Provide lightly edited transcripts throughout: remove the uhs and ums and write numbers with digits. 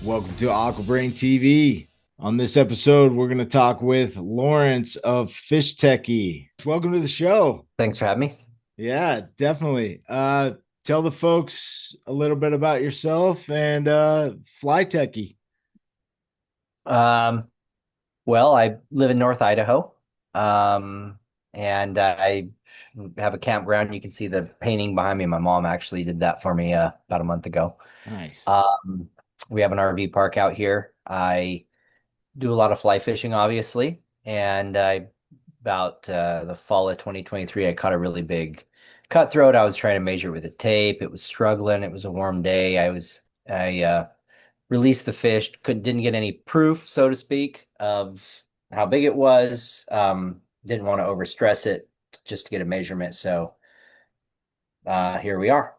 Welcome to AquaBrain TV. On this episode, we're going to talk with Lawrence of Fishtechy. Welcome to the show. Thanks for having me. Yeah, definitely. Tell the folks a little bit about yourself and Fly Techie. Um, well, I live in North Idaho, um, and I have a campground. You can see the painting behind me. My mom actually did that for me about a month ago. Nice. Um, we have an RV park out here. I do a lot of fly fishing, obviously, and I about the fall of 2023, I caught a really big cutthroat. I was trying to measure it with a tape. It was struggling. It was a warm day. I released the fish. Didn't get any proof, so to speak, of how big it was. Didn't want to overstress it just to get a measurement. So here we are.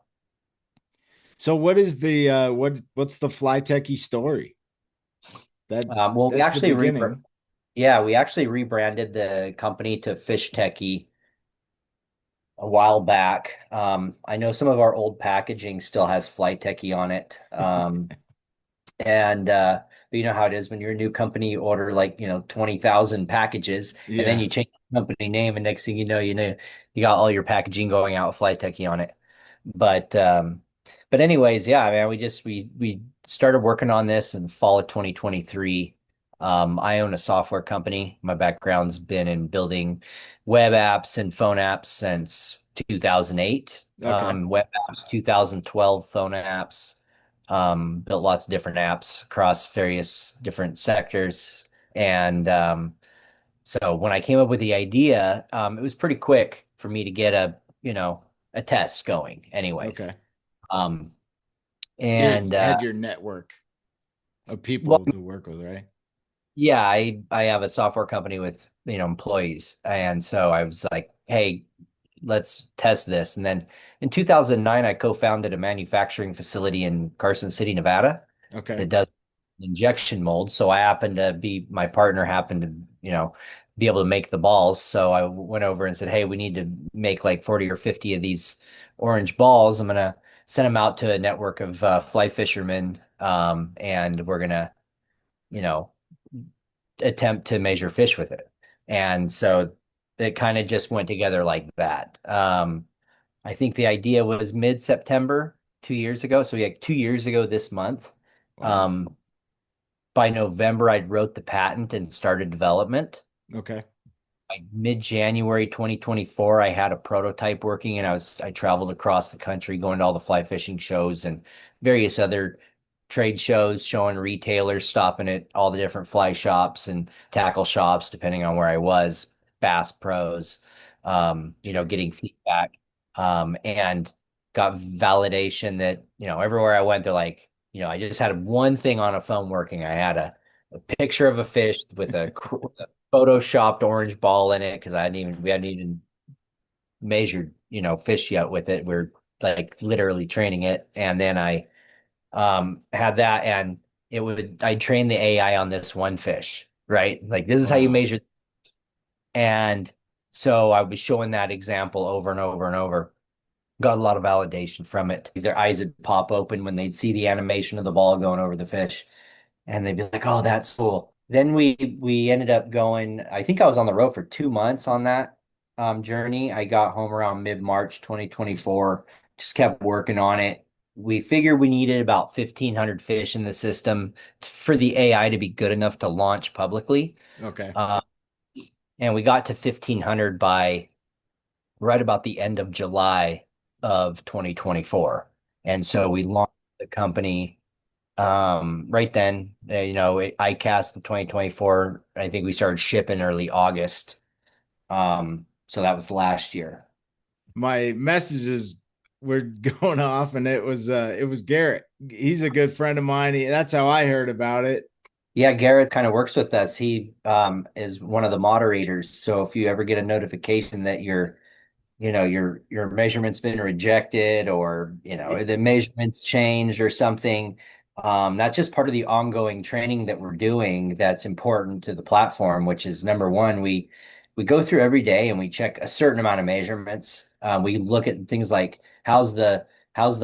So what is the what's the Fly Techie story? That Well, that's the beginning. we actually rebranded the company to Fishtechy a while back. I know some of our old packaging still has Flight Techie on it. And but you know how it is when you're a new company, you order like, 20,000 packages and then Yeah. you change the company name and next thing you know, you got all your packaging going out with Flight Techie on it. But but anyways, yeah, man, we started working on this in the fall of 2023. I own a software company. My background's been in building web apps and phone apps since 2008. Okay. Web apps, 2012 phone apps. Built lots of different apps across various different sectors. And so when I came up with the idea, it was pretty quick for me to get a test going anyways. Okay. Um, You and had your network of well, people to work with, right? yeah, I have a software company with, employees. And so I was like, hey, let's test this. And then in 2009, I co-founded a manufacturing facility in Carson City, Nevada Okay. that does injection mold. So my partner happened to, be able to make the balls. So I went over and said, hey, we need to make like 40 or 50 of these orange balls. I'm gonna send them out to a network of fly fishermen. And we're gonna, you know, attempt to measure fish with it. And so it kind of just went together like that. I think the idea was mid-September 2 years ago. So yeah, 2 years ago this month. Wow. Um, by November, I wrote the patent and started development. Okay. By mid-January 2024, I had a prototype working and I traveled across the country going to all the fly fishing shows and various other trade shows, showing retailers, stopping at all the different fly shops and tackle shops, depending on where I was, Bass Pros, getting feedback, and got validation that, everywhere I went, they're like, I just had one thing on a phone working. I had a picture of a fish with a photoshopped orange ball in it because we hadn't even measured, fish yet with it. We're like literally training it. And then I had that and I trained the AI on this one fish, right? Like this is how you Wow. measure. And so I was showing that example over and over and over. Got a lot of validation from it. Their eyes would pop open when they'd see the animation of the ball going over the fish and they'd be like, "Oh, that's cool." Then we ended up going. I think I was on the road for 2 months on that journey. I got home around mid-March 2024. Just kept working on it. We figured we needed about 1,500 fish in the system for the AI to be good enough to launch publicly. Okay. Uh, and we got to 1,500 by right about the end of July of 2024. And so we launched the company right then, ICAST of 2024, I think we started shipping early August. So that was last year. My messages were going off and it was Garrett. He's a good friend of mine. That's how I heard about it. Yeah, Garrett kind of works with us. He is one of the moderators. So if you ever get a notification that your measurement's been rejected or, the measurements changed or something, that's just part of the ongoing training that we're doing that's important to the platform, which is number one, we go through every day and we check a certain amount of measurements. We look at things like how's the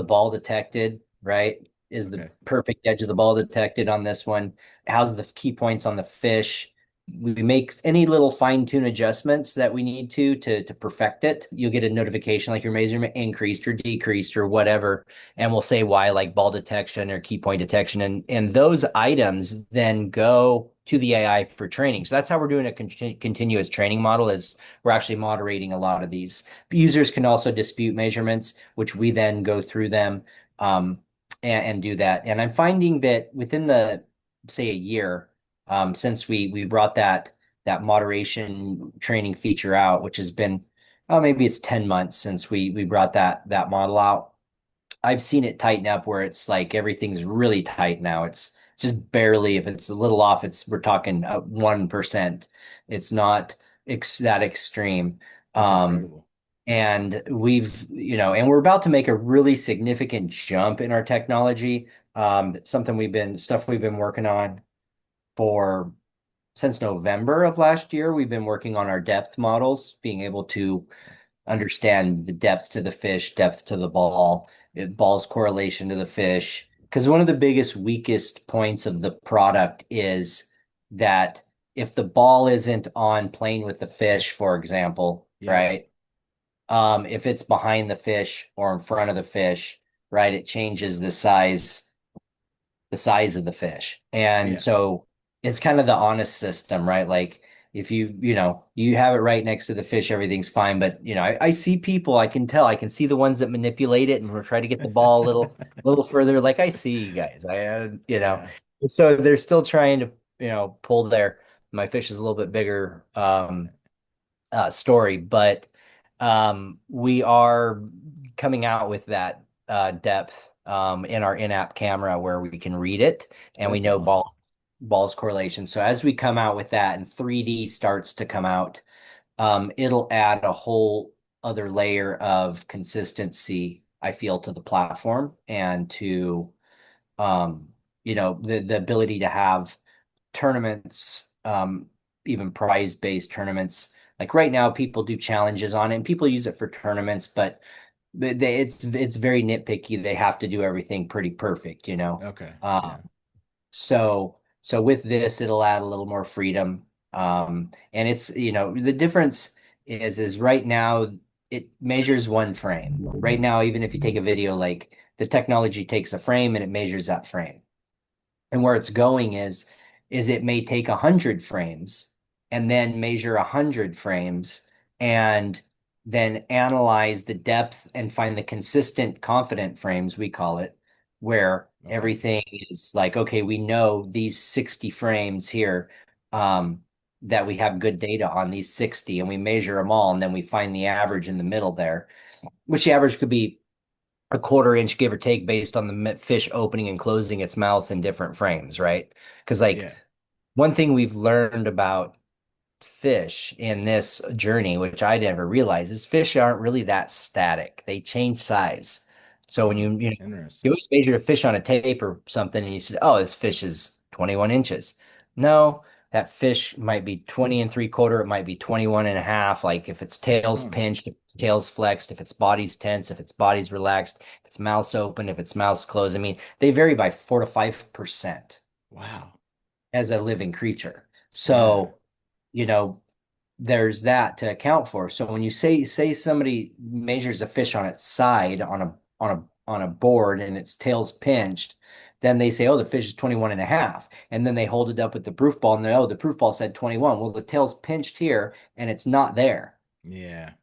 ball detected, right? is the Okay. perfect edge of the ball detected on this one? How's the key points on the fish? We make any little fine-tune adjustments that we need to perfect it. You'll get a notification like your measurement increased or decreased or whatever, and we'll say why, like ball detection or key point detection, and those items then go to the AI for training. So that's how we're doing a continuous training model. Is we're actually moderating a lot of these. Users can also dispute measurements, which we then go through them. Um, and do that. And I'm finding that within the, say, a year, since we brought that moderation training feature out, which has been, oh, maybe it's 10 months since we brought that model out. I've seen it tighten up where it's like everything's really tight now. It's just barely, if it's a little off, we're talking 1%. It's not that extreme. That's Um, incredible. and and we're about to make a really significant jump in our technology. Stuff we've been working on for since November of last year. We've been working on our depth models, being able to understand the depth to the fish, depth to the ball, ball's correlation to the fish. Because one of the biggest, weakest points of the product is that if the ball isn't on plane with the fish, for example, Yeah. right? If it's behind the fish or in front of the fish, right, it changes the size of the fish. And Yeah. so it's kind of the honest system, right? Like if you have it right next to the fish, everything's fine. But I see people, I can tell, I can see the ones that manipulate it and we're trying to get the ball a little further. Like I see you guys, Yeah. so they're still trying to, pull my fish is a little bit bigger. Story, but we are coming out with that depth in our in-app camera where we can read it and we That's know awesome. balls correlation. So as we come out with that and 3D starts to come out, it'll add a whole other layer of consistency, I feel, to the platform and to the ability to have tournaments, even prize-based tournaments. Like right now, people do challenges on it, and people use it for tournaments, but it's very nitpicky. They have to do everything pretty perfect, you know. Okay. Um, Yeah. so with this, it'll add a little more freedom. And it's, the difference is right now it measures one frame. Right now, even if you take a video, like the technology takes a frame and it measures that frame. And where it's going is it may take 100 frames and then measure 100 frames and then analyze the depth and find the consistent confident frames, we call it, where Okay. everything is like, okay, we know these 60 frames here, that we have good data on these 60 and we measure them all and then we find the average in the middle there, which the average could be a quarter inch, give or take, based on the fish opening and closing its mouth in different frames, right? Because, like, Yeah. one thing we've learned about fish in this journey, which I never realized, is fish aren't really that static. They change size. So when Hmm. you Interesting. always measure a fish on a tape or something and you say, oh, this fish is 21 inches. No, that fish might be 20 and three quarter, it might be 21 and a half. Like if its tail's Huh. pinched, if its tail's flexed, if its body's tense, if its body's relaxed, if its mouth's open, if its mouth's closed. I mean, they vary by 4 to 5% Wow. as a living creature. Yeah. So, you know, there's that to account for. So when you say somebody measures a fish on its side on a board and its tail's pinched, then they say, oh, the fish is 21 and a half. And then they hold it up with the proof ball and they, oh, the proof ball said 21. Well, the tail's pinched here and it's not there, Yeah.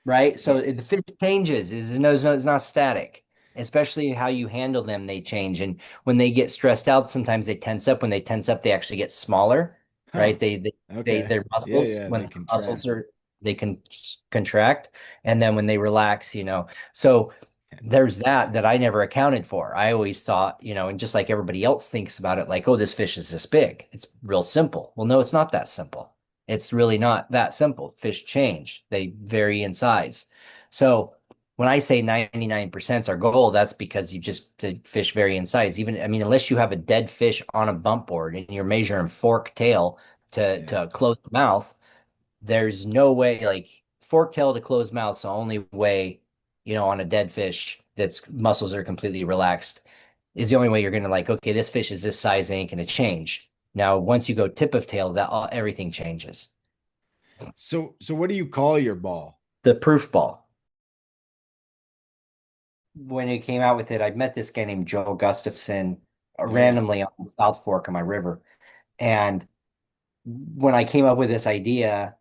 right? So Yeah. the fish changes. It's not static. Especially how you handle them, they change. And when they get stressed out, sometimes they tense up. When they tense up, they actually get smaller, Huh. right? Okay. Their Yeah. muscles, Yeah. when They the muscles contract. are, they can contract. And then when they relax, so there's that I never accounted for. I always thought, and just like everybody else thinks about it, like, oh, this fish is this big. It's real simple. Well, no, it's not that simple. It's really not that simple. Fish change, they vary in size. So when I say 99% is our goal, that's because the fish vary in size. Even, I mean, unless you have a dead fish on a bump board and you're measuring fork tail Yeah. to close the mouth, there's no way, like fork tail to closed mouth is the only way, on a dead fish that's muscles are completely relaxed. is the only way you're going to like, okay, this fish is this size, they ain't going to change. Now, once you go tip of tail, everything changes. So what do you call your ball? The proof ball. When it came out with it, I met this guy named Joe Gustafson Yeah, randomly on the South Fork of my river. And when I came up with this idea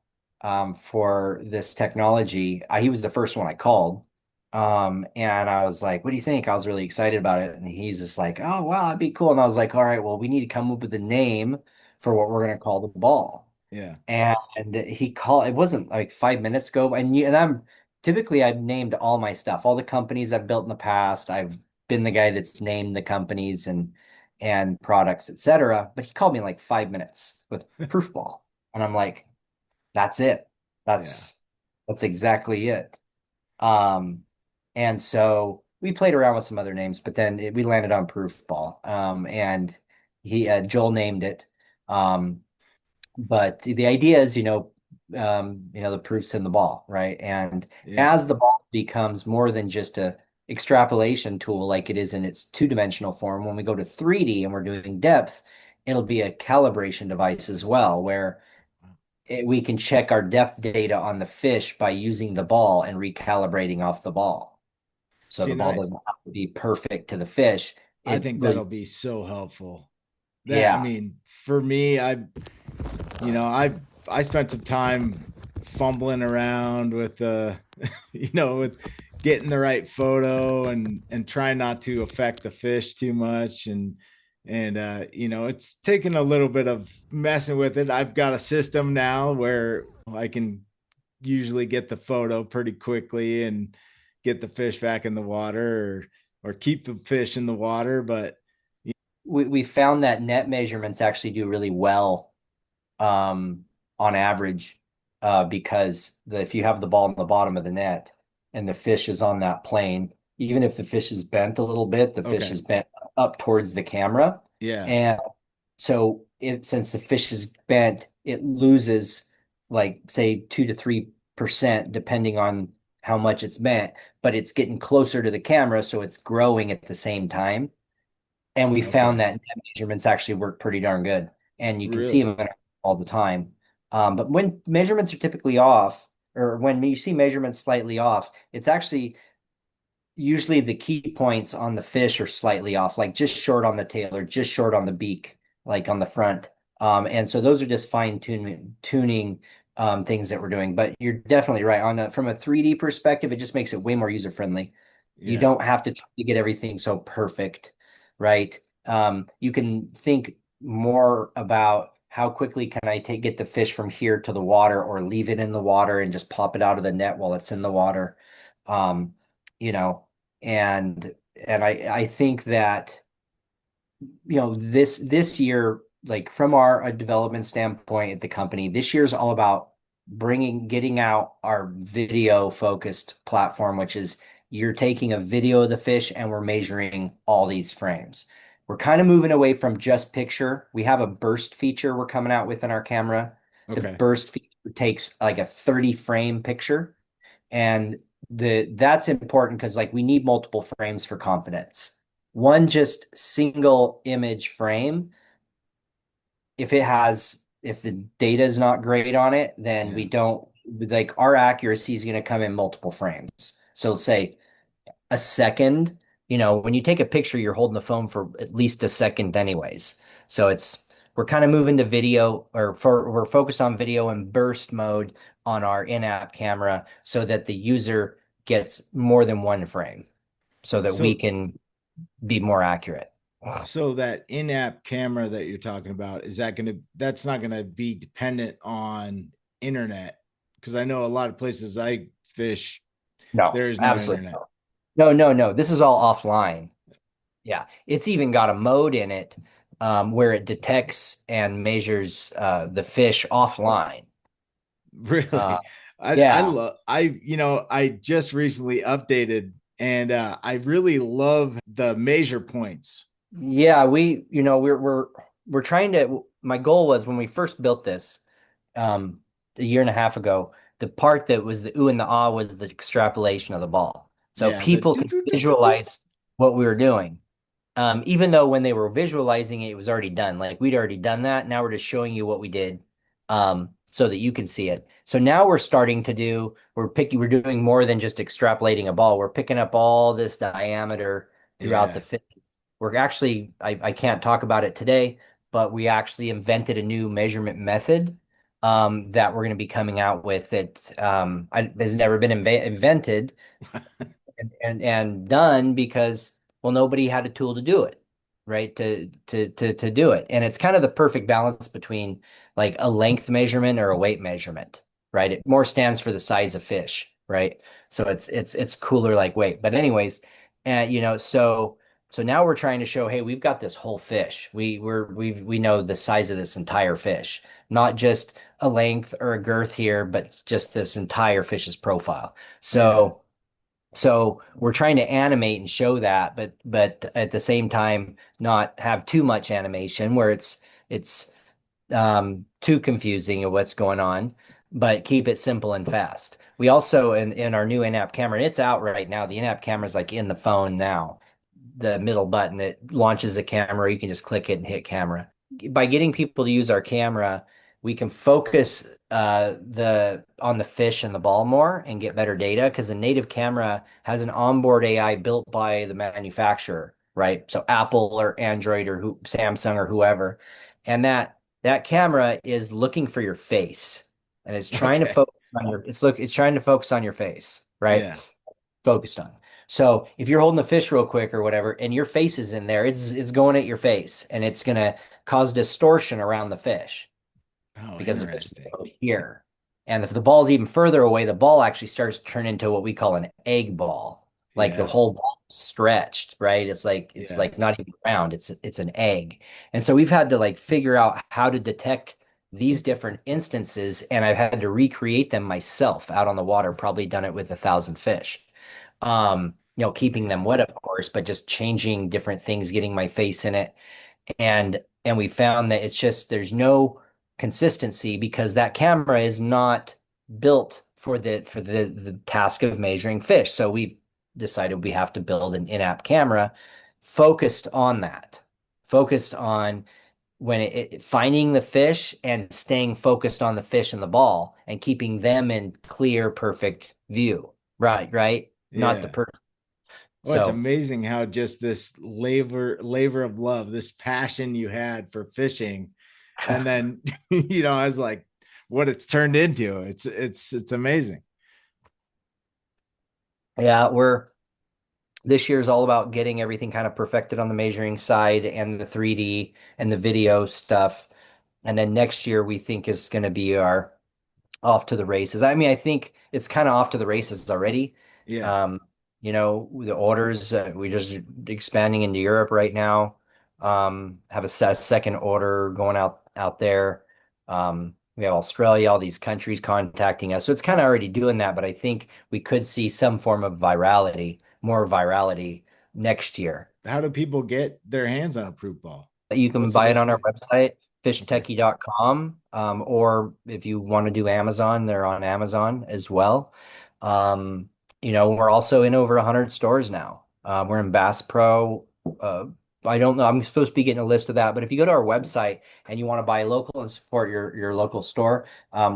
for this technology, he was the first one I called. And I was like, what do you think? I was really excited about it. And he's just like, oh, wow, that'd be cool. And I was like, all right, well, we need to come up with a name for what we're going to call the ball. yeah, And he called, it wasn't like 5 minutes ago. And I'm typically, I've named all my stuff, all the companies I've built in the past. I've been the guy that's named the companies and products, etc. But he called me in like 5 minutes with Proofball. And I'm like, that's it. yeah. That's that's exactly it. Um, and so we played around with some other names, but then we landed on Proofball. And he Joel named it. Um, but the idea is, the proof's in the ball, right? And Yeah. as the ball becomes more than just a extrapolation tool like it is in its two-dimensional form, when we go to 3D and we're doing depth, it'll be a calibration device as well, where we can check our depth data on the fish by using the ball and recalibrating off the ball. So See, the and ball doesn't have to be perfect to the fish. I It think that'll really, be so helpful. That I yeah. mean, for me, I spent some time fumbling around with with getting the right photo and trying not to affect the fish too much and it's taken a little bit of messing with it. I've got a system now where I can usually get the photo pretty quickly and get the fish back in the water or keep the fish in the water, but We found that net measurements actually do really well um, on average, because if you have the ball in the bottom of the net and the fish is on that plane, even if the fish is bent a little bit, the fish okay. is bent up towards the camera. Yeah. And so since the fish is bent, it loses like say 2 to 3% depending on how much it's bent, but it's getting closer to the camera, so it's growing at the same time. And we found Okay. that net measurements actually work pretty darn good. And you can see Really? them all the time. But when measurements are typically off, or when you see measurements slightly off, it's actually usually the key points on the fish are slightly off, like just short on the tail or just short on the beak, like on the front. And so those are just tuning things that we're doing. But you're definitely right. From a 3D perspective, it just makes it way more user friendly. You Yeah. don't have to try to get everything so perfect, right? You can think more about how quickly can I get the fish from here to the water or leave it in the water and just pop it out of the net while it's in the water. Um, you know, and I think that this year, like from our development standpoint at the company, this year is all about getting out our video focused platform, which is you're taking a video of the fish and we're measuring all these frames. We're kind of moving away from just picture. We have a burst feature we're coming out with in our camera. The Okay. burst feature takes like a 30 frame picture, and that's important because like we need multiple frames for confidence. One just single image frame, if the data is not great on it, then Yeah. we don't like our accuracy is going to come in multiple frames. So say a second, when you take a picture, you're holding the phone for at least a second anyways. So we're kind of moving to video, we're focused on video and burst mode on our in-app camera so that the user gets more than one frame so that we So can be more accurate. so that in-app camera that you're talking about, that's not gonna be dependent on internet? Because I know a lot of places I fish, No, there is no absolutely internet. no. No, no, no. This is all offline. Yeah. It's even got a mode in it where it detects and measures the fish offline. Uh, Really? I yeah. love I just recently updated and I really love the measure points. Yeah, we're trying to my goal was when we first built this a year and a half ago, the part that was the ooh and the ah was the extrapolation of the ball. So Yeah, the people do could do do do do. visualize what we were doing. Even though when they were visualizing it, it was already done. Like we'd already done that. Now we're just showing you what we did, so that you can see it. So now we're starting to do, we're doing more than just extrapolating a ball. We're picking up all this diameter throughout Yeah. the fish. We're actually, I can't talk about it today, but we actually invented a new measurement method that we're going to be coming out with that has never been invented and done because well nobody had a tool to do it, right, to do it. And it's kind of the perfect balance between like a length measurement or a weight measurement, right? It more stands for the size of fish, right? So it's cooler like weight. But anyways, and so now we're trying to show, hey, we've got this whole fish. We know the size of this entire fish, not just a length or a girth here, but just this entire fish's profile. Yeah. So we're trying to animate and show that, but at the same time not have too much animation where it's too confusing of what's going on, but keep it simple and fast. We also in our new in-app camera, and it's out right now. The in-app camera is like in the phone now. The middle button that launches a camera, you can just click it and hit camera. By getting people to use our camera, we can focus the on the fish and the ball more and get better data because the native camera has an onboard AI built by the manufacturer, right? So Apple or Android or Samsung or whoever. And that camera is looking for your face and it's trying to Okay. focus on it's trying to focus on your face, right? Yeah. Focused on. So if you're holding the fish real quick or whatever, and your face is in there, it's going at your face, and it's gonna cause distortion around the fish Oh, because the fish is interesting. over here. And if the ball's even further away, the ball actually starts to turn into what we call an egg ball. Like the Yeah. whole ball is stretched, right? It's Yeah. like not even round, it's an egg. And so we've had to like figure out how to detect these different instances, and I've had to recreate them myself out on the water, probably done it with 1,000 fish. Keeping them Yeah. wet, of course, but just changing different things, getting my face in it. And we found that it's just there's no consistency because that camera is not built for the task of measuring fish. So we've decided we have to build an in-app camera focused on that, focused on when finding the fish and staying focused on the fish and the ball and keeping them in clear, perfect view. Right, right. Not the Yeah. person. Well, it's So amazing how just this labor of love, this passion you had for fishing, and then I was like, what it's turned into. It's amazing. yeah, we're this year is all about getting everything kind of perfected on the measuring side and the 3D and the video stuff. And then next year we think is going to be our off to the races. I mean, I think it's kind of off to the races already. Yeah, Um, the orders, we're just expanding into Europe right now. Have a second order going out there. We have Australia, all these countries contacting us. So it's kind of already doing that, but I think we could see some form of virality, more virality next year. how do people get their hands on a proof ball? You can What's the buy it best on our way? website, Okay, fishtechy.com, or if you want to do Amazon, they're on Amazon as well. Um, we're also in over 100 stores now. We're in Bass Pro. Uh, I don't know. I'm supposed to be getting a list of that, but if you go to our website and you want to buy local and support your local store,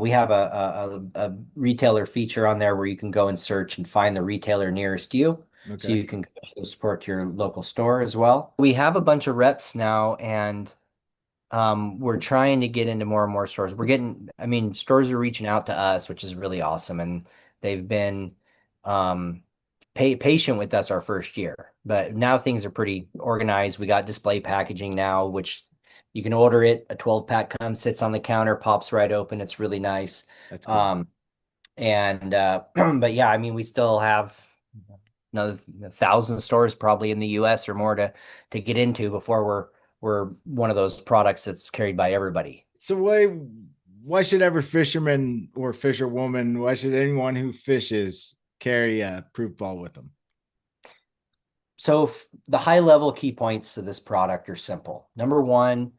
we have a retailer feature on there where you can go and search and find the retailer nearest you. So okay, you can go support your local store as well. We have a bunch of reps now, and we're trying to get into more and more stores. I mean, stores are reaching out to us, which is really awesome, and they've been um, patient with us our first year. But now things are pretty organized. We got display packaging now, which you can order it. A 12 pack comes, sits on the counter, pops right open. It's really nice. that's cool. Um, and but yeah, I mean, we still have another 1,000 stores probably in the US or more to get into before we're one of those products that's carried by everybody. So why should every fisherman or fisherwoman, why should anyone who fishes carry a proof ball with them? So the high level key points to this product are simple. Number one,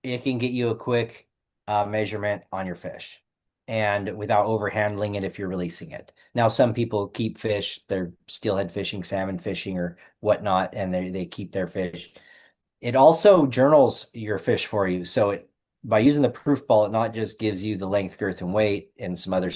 it can get you a quick measurement on your fish. and without overhandling it if you're releasing it. Now, some people keep fish, they're steelhead fishing, salmon fishing, or whatnot, and they keep their fish. It also journals your fish for you. So by using the proof ball, it not just gives you the length, girth, and weight and some other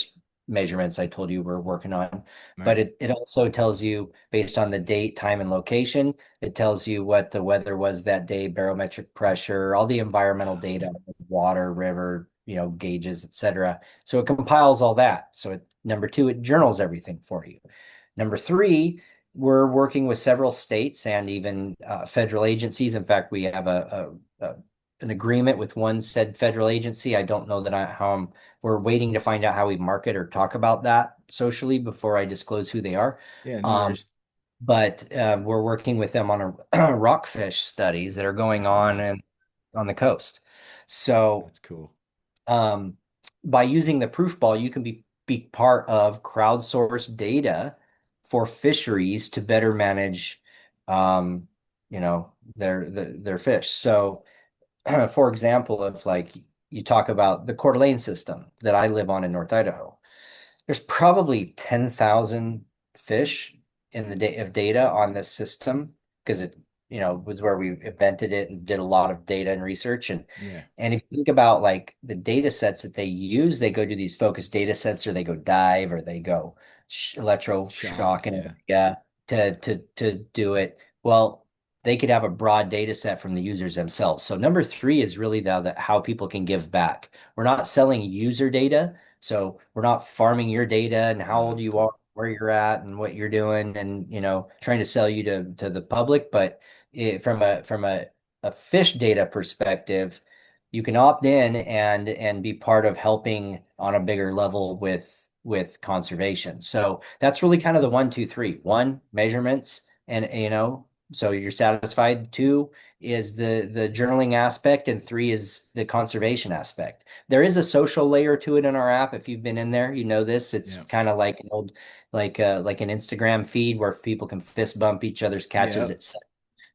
measurements I told you we're working on, but Right. it also tells you based on the date, time, and location. It tells you what the weather was that day, barometric pressure, all the environmental data, water, river, gauges, etc. So it compiles all that. So number two, it journals everything for you. Number three, we're working with several states and even federal agencies. In fact, we have an agreement with one said federal agency. I don't know that we're waiting to find out how we market or talk about that socially before I disclose who they are. Yeah, no Um, worries. but we're working with them on rockfish studies that are going Oh, on wow. and on the coast. So That's cool. um, by using the proof ball, you can be part of crowdsourced data for fisheries to better manage, um, their fish. So, for example, if like you talk about the Coeur d'Alene system that I live on in North Idaho, there's probably 10,000 fish in the day of data on this system because it, was where we invented it and did a lot of data and research. Yeah. And if you think about like the data sets that they use, they go to these focused data sets or they go dive or they go Shock. electroshock and Yeah. yeah to do it. Well, they could have a broad data set from the users themselves. So number three is really the how people can give back. We're not selling user data. So we're not farming your data and how Oh, old that's you are, cool. where you're at, and what you're doing, and trying to sell you to the public. But from a fish data perspective, you can opt in and be part of helping on a bigger level with conservation. So that's really kind of the one, two, three. One, measurements, and so you're satisfied. Two is the journaling aspect, and three is the conservation aspect. There is a social layer to it in our app. If you've been in there, you know this. It's Yeah. kind of like an old, like an Instagram feed where people can fist bump each other's catches. Yep.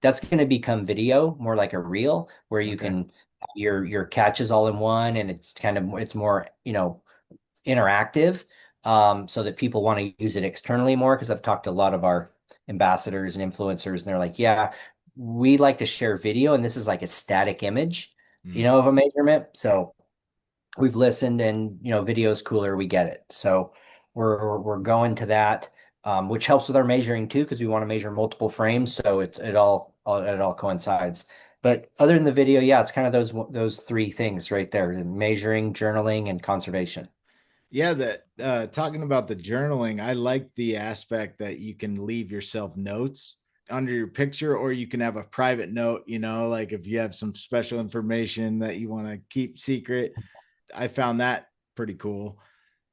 That's going to become video, more like a reel, where you Okay. can your catches all in one, and it's more interactive, so that people want to use it externally more. Because I've talked to a lot of our ambassadors and influencers, and they're like, yeah, we like to share video, and this is like a static image, Mm. of a measurement. So we've listened and video's cooler, we get it. So we're going to that, which helps with our measuring too, because we want to measure multiple frames, so it all coincides. But other than the video, yeah, it's kind of those three things right there: measuring, journaling, and conservation. Yeah, that talking about the journaling, I like the aspect that you can leave yourself notes under your picture, or you can have a private note, like if you have some special information that you want to keep secret. I found that pretty cool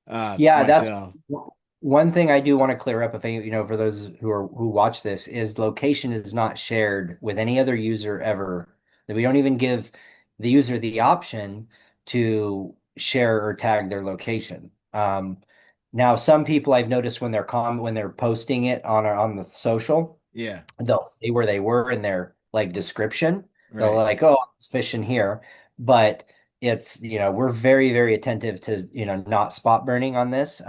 Yeah, that's myself. one thing I do want to clear up, if any, for those who watch this, is location is not shared with any other user ever. That we don't even give the user the option to share or tag their location. Now some people I've noticed when they're posting it on the social, Yeah, they'll say where they were in their like description. They'll right. like, oh, it's fishing here, but it's we're very very attentive to not spot burning on this.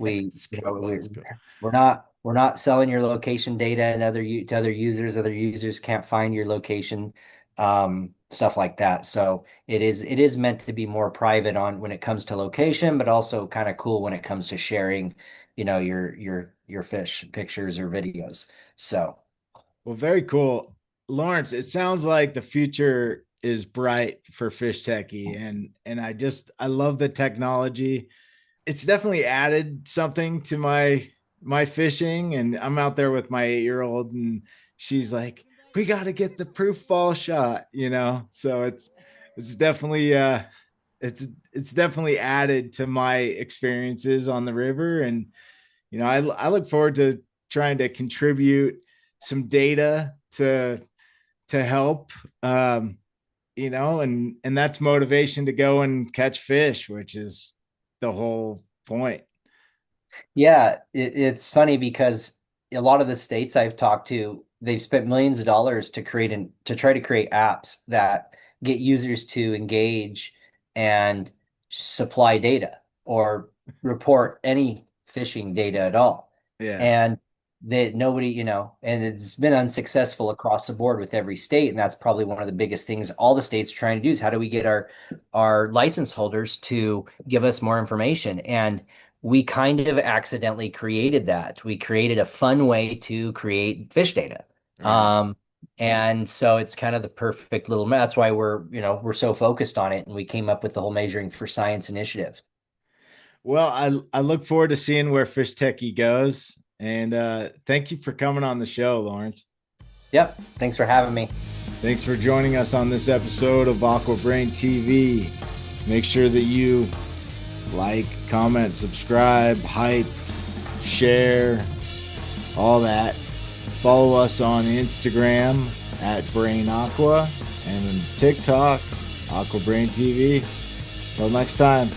We That's you cool. know we That's cool. we're not selling your location data and to other users. Other users can't find your location, stuff like that. So it is meant to be more private on when it comes to location, but also kind of cool when it comes to sharing, your fish pictures or videos. So. Well, very cool. Lawrence, it sounds like the future is bright for Fishtechy, and I love the technology. It's definitely added something to my fishing, and I'm out there with my 8-year-old, and she's like, we got to get the proof ball shot. So it's definitely it's definitely added to my experiences on the river. And I look forward to trying to contribute some data to help, and that's motivation to go and catch fish, which is the whole point. Yeah, it's funny because a lot of the states I've talked to, they've spent millions of dollars to try to create apps that get users to engage and supply data. or report any fishing data at all. Yeah. And that nobody, and it's been unsuccessful across the board with every state. And that's probably one of the biggest things all the states are trying to do is how do we get our license holders to give us more information? And we kind of accidentally created that. We created a fun way to create fish data. Right. Um, and so it's kind of the perfect little, that's why we're so focused on it. And we came up with the whole Measuring for Science initiative. Well, I look forward to seeing where Fishtechy goes. And thank you for coming on the show, Lawrence. Yep. Thanks for having me. Thanks for joining us on this episode of AquaBrain TV. Make sure that you like, comment, subscribe, hype, share, all that. Follow us on Instagram at Brain Aqua and on TikTok, AquaBrain TV. Till next time.